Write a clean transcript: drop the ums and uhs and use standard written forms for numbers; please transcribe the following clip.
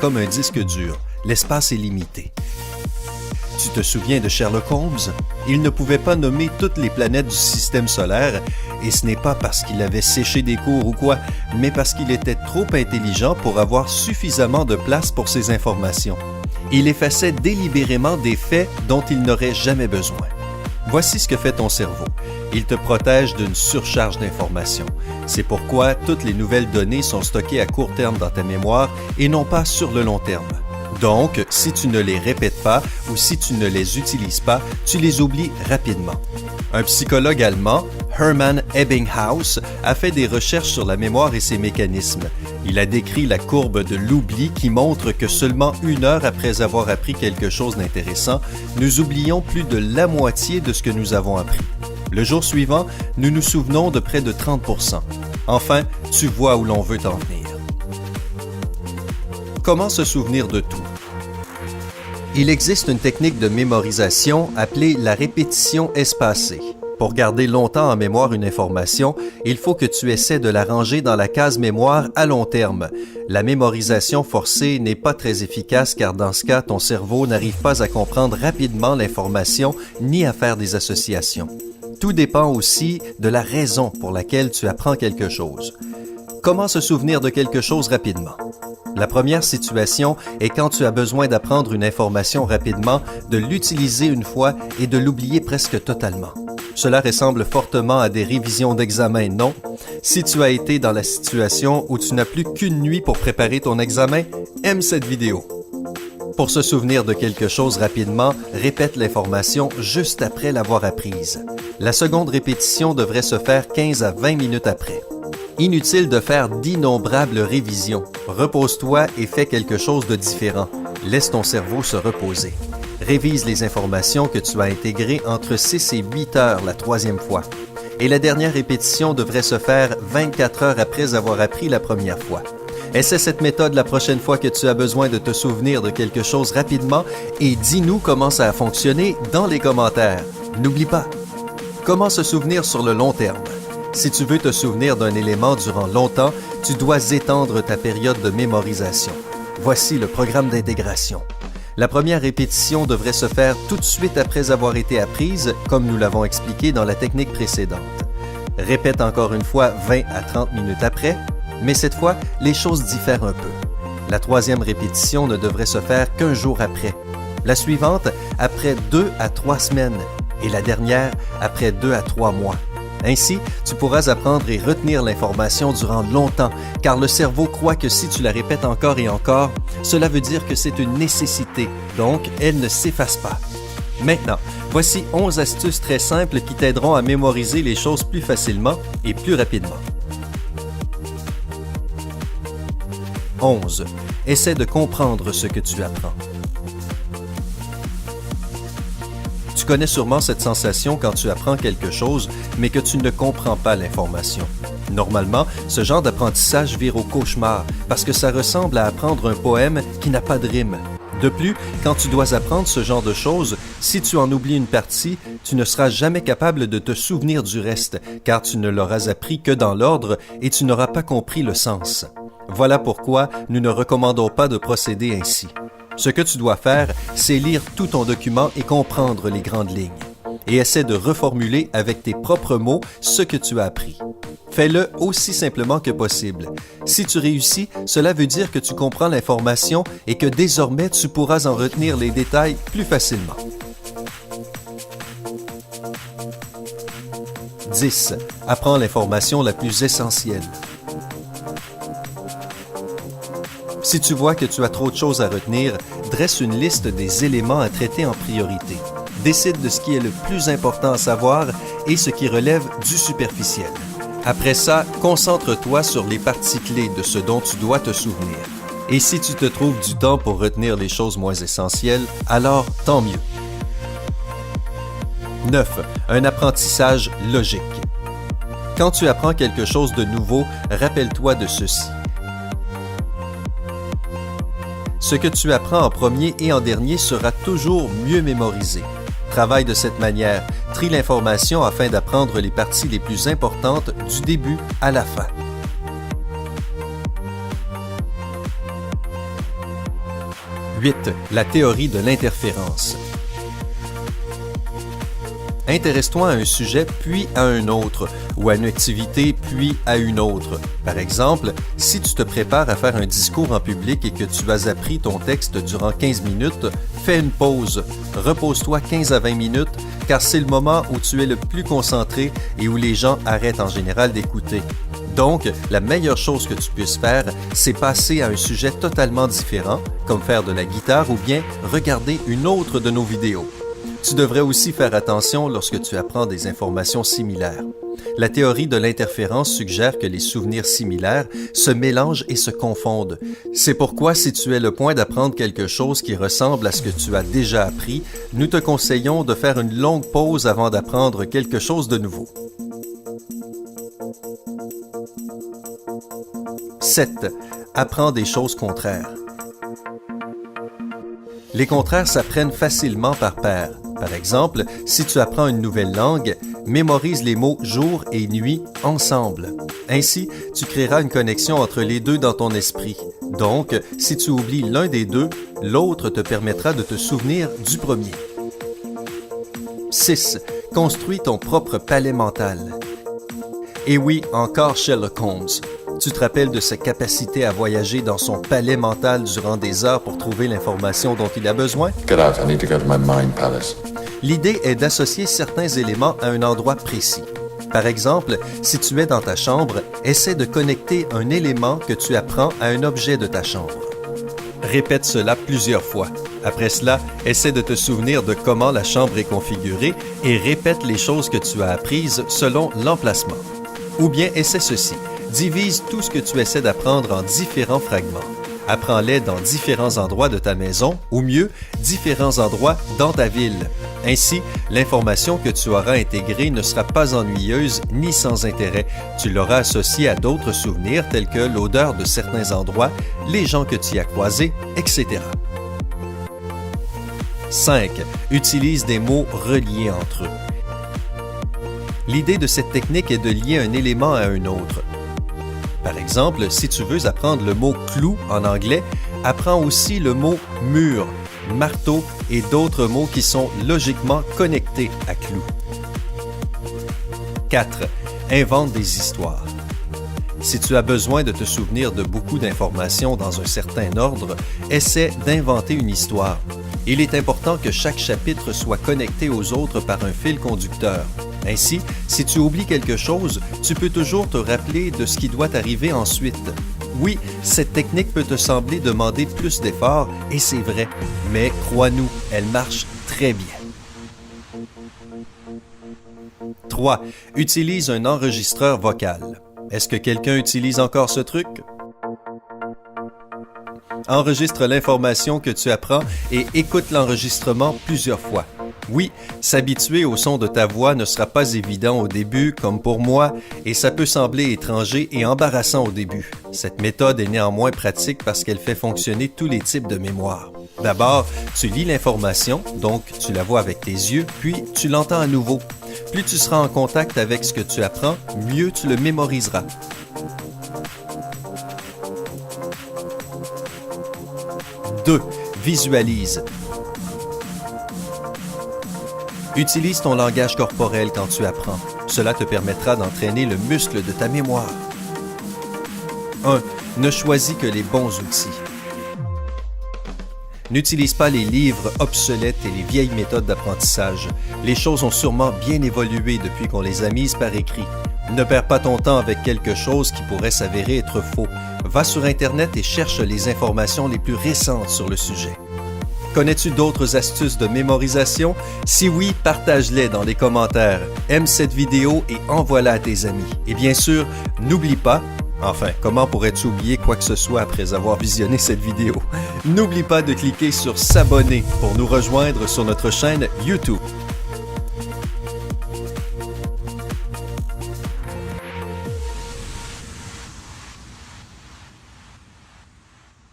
Comme un disque dur, l'espace est limité. Tu te souviens de Sherlock Holmes? Il ne pouvait pas nommer toutes les planètes du système solaire, et ce n'est pas parce qu'il avait séché des cours ou quoi, mais parce qu'il était trop intelligent pour avoir suffisamment de place pour ses informations. Il effaçait délibérément des faits dont il n'aurait jamais besoin. Voici ce que fait ton cerveau. Il te protège d'une surcharge d'informations. C'est pourquoi toutes les nouvelles données sont stockées à court terme dans ta mémoire et non pas sur le long terme. Donc, si tu ne les répètes pas ou si tu ne les utilises pas, tu les oublies rapidement. Un psychologue allemand, Hermann Ebbinghaus, a fait des recherches sur la mémoire et ses mécanismes. Il a décrit la courbe de l'oubli qui montre que seulement 1 heure après avoir appris quelque chose d'intéressant, nous oublions plus de la moitié de ce que nous avons appris. Le jour suivant, nous nous souvenons de près de 30%. Enfin, tu vois où l'on veut en venir. Comment se souvenir de tout? Il existe une technique de mémorisation appelée la répétition espacée. Pour garder longtemps en mémoire une information, il faut que tu essaies de la ranger dans la case mémoire à long terme. La mémorisation forcée n'est pas très efficace car dans ce cas, ton cerveau n'arrive pas à comprendre rapidement l'information ni à faire des associations. Tout dépend aussi de la raison pour laquelle tu apprends quelque chose. Comment se souvenir de quelque chose rapidement? La première situation est quand tu as besoin d'apprendre une information rapidement, de l'utiliser une fois et de l'oublier presque totalement. Cela ressemble fortement à des révisions d'examen, non? Si tu as été dans la situation où tu n'as plus qu'une nuit pour préparer ton examen, aime cette vidéo. Pour se souvenir de quelque chose rapidement, répète l'information juste après l'avoir apprise. La seconde répétition devrait se faire 15 à 20 minutes après. Inutile de faire d'innombrables révisions. Repose-toi et fais quelque chose de différent. Laisse ton cerveau se reposer. Révise les informations que tu as intégrées entre 6 et 8 heures la troisième fois. Et la dernière répétition devrait se faire 24 heures après avoir appris la première fois. Essaie cette méthode la prochaine fois que tu as besoin de te souvenir de quelque chose rapidement et dis-nous comment ça a fonctionné dans les commentaires. N'oublie pas, comment se souvenir sur le long terme? Si tu veux te souvenir d'un élément durant longtemps, tu dois étendre ta période de mémorisation. Voici le programme d'intégration. La première répétition devrait se faire tout de suite après avoir été apprise, comme nous l'avons expliqué dans la technique précédente. Répète encore une fois 20 à 30 minutes après, mais cette fois, les choses diffèrent un peu. La troisième répétition ne devrait se faire qu'un jour après. La suivante, après 2 à 3 semaines. Et la dernière, après 2 à 3 mois. Ainsi, tu pourras apprendre et retenir l'information durant longtemps, car le cerveau croit que si tu la répètes encore et encore, cela veut dire que c'est une nécessité, donc elle ne s'efface pas. Maintenant, voici 11 astuces très simples qui t'aideront à mémoriser les choses plus facilement et plus rapidement. 11. Essaie de comprendre ce que tu apprends. Tu connais sûrement cette sensation quand tu apprends quelque chose, mais que tu ne comprends pas l'information. Normalement, ce genre d'apprentissage vire au cauchemar, parce que ça ressemble à apprendre un poème qui n'a pas de rime. De plus, quand tu dois apprendre ce genre de choses, si tu en oublies une partie, tu ne seras jamais capable de te souvenir du reste, car tu ne l'auras appris que dans l'ordre et tu n'auras pas compris le sens. Voilà pourquoi nous ne recommandons pas de procéder ainsi. Ce que tu dois faire, c'est lire tout ton document et comprendre les grandes lignes. Et essaie de reformuler avec tes propres mots ce que tu as appris. Fais-le aussi simplement que possible. Si tu réussis, cela veut dire que tu comprends l'information et que désormais tu pourras en retenir les détails plus facilement. 10. Apprends l'information la plus essentielle. Si tu vois que tu as trop de choses à retenir, dresse une liste des éléments à traiter en priorité. Décide de ce qui est le plus important à savoir et ce qui relève du superficiel. Après ça, concentre-toi sur les parties clés de ce dont tu dois te souvenir. Et si tu te trouves du temps pour retenir les choses moins essentielles, alors tant mieux. 9. Un apprentissage logique. Quand tu apprends quelque chose de nouveau, rappelle-toi de ceci. Ce que tu apprends en premier et en dernier sera toujours mieux mémorisé. Travaille de cette manière, trie l'information afin d'apprendre les parties les plus importantes du début à la fin. 8. La théorie de l'interférence. Intéresse-toi à un sujet puis à un autre, ou à une activité puis à une autre. Par exemple, si tu te prépares à faire un discours en public et que tu as appris ton texte durant 15 minutes, fais une pause. Repose-toi 15 à 20 minutes, car c'est le moment où tu es le plus concentré et où les gens arrêtent en général d'écouter. Donc, la meilleure chose que tu puisses faire, c'est passer à un sujet totalement différent, comme faire de la guitare ou bien regarder une autre de nos vidéos. Tu devrais aussi faire attention lorsque tu apprends des informations similaires. La théorie de l'interférence suggère que les souvenirs similaires se mélangent et se confondent. C'est pourquoi si tu es le point d'apprendre quelque chose qui ressemble à ce que tu as déjà appris, nous te conseillons de faire une longue pause avant d'apprendre quelque chose de nouveau. 7. Apprends des choses contraires. Les contraires s'apprennent facilement par pair. Par exemple, si tu apprends une nouvelle langue, mémorise les mots jour et nuit ensemble. Ainsi, tu créeras une connexion entre les deux dans ton esprit. Donc, si tu oublies l'un des deux, l'autre te permettra de te souvenir du premier. 6. Construis ton propre palais mental. Et oui, encore Sherlock Holmes. Tu te rappelles de sa capacité à voyager dans son palais mental durant des heures pour trouver l'information dont il a besoin? Get out, I need to go to my mind palace. L'idée est d'associer certains éléments à un endroit précis. Par exemple, si tu es dans ta chambre, essaie de connecter un élément que tu apprends à un objet de ta chambre. Répète cela plusieurs fois. Après cela, essaie de te souvenir de comment la chambre est configurée et répète les choses que tu as apprises selon l'emplacement. Ou bien essaie ceci. Divise tout ce que tu essaies d'apprendre en différents fragments. Apprends-les dans différents endroits de ta maison, ou mieux, différents endroits dans ta ville. Ainsi, l'information que tu auras intégrée ne sera pas ennuyeuse ni sans intérêt. Tu l'auras associée à d'autres souvenirs tels que l'odeur de certains endroits, les gens que tu as croisés, etc. 5. Utilise des mots reliés entre eux. L'idée de cette technique est de lier un élément à un autre. Par exemple, si tu veux apprendre le mot « clou » en anglais, apprends aussi le mot « mur », « marteau » et d'autres mots qui sont logiquement connectés à « clou ». 4. Invente des histoires. Si tu as besoin de te souvenir de beaucoup d'informations dans un certain ordre, essaie d'inventer une histoire. Il est important que chaque chapitre soit connecté aux autres par un fil conducteur. Ainsi, si tu oublies quelque chose, tu peux toujours te rappeler de ce qui doit arriver ensuite. Oui, cette technique peut te sembler demander plus d'efforts, et c'est vrai, mais crois-nous, elle marche très bien. 3. Utilise un enregistreur vocal. Est-ce que quelqu'un utilise encore ce truc? Enregistre l'information que tu apprends et écoute l'enregistrement plusieurs fois. Oui, s'habituer au son de ta voix ne sera pas évident au début, comme pour moi, et ça peut sembler étranger et embarrassant au début. Cette méthode est néanmoins pratique parce qu'elle fait fonctionner tous les types de mémoire. D'abord, tu lis l'information, donc tu la vois avec tes yeux, puis tu l'entends à nouveau. Plus tu seras en contact avec ce que tu apprends, mieux tu le mémoriseras. 2. Visualise. Utilise ton langage corporel quand tu apprends. Cela te permettra d'entraîner le muscle de ta mémoire. 1. Ne choisis que les bons outils. N'utilise pas les livres obsolètes et les vieilles méthodes d'apprentissage. Les choses ont sûrement bien évolué depuis qu'on les a mises par écrit. Ne perds pas ton temps avec quelque chose qui pourrait s'avérer être faux. Va sur Internet et cherche les informations les plus récentes sur le sujet. Connais-tu d'autres astuces de mémorisation? Si oui, partage-les dans les commentaires. Aime cette vidéo et envoie-la à tes amis. Et bien sûr, n'oublie pas, enfin, comment pourrais-tu oublier quoi que ce soit après avoir visionné cette vidéo? N'oublie pas de cliquer sur s'abonner pour nous rejoindre sur notre chaîne YouTube.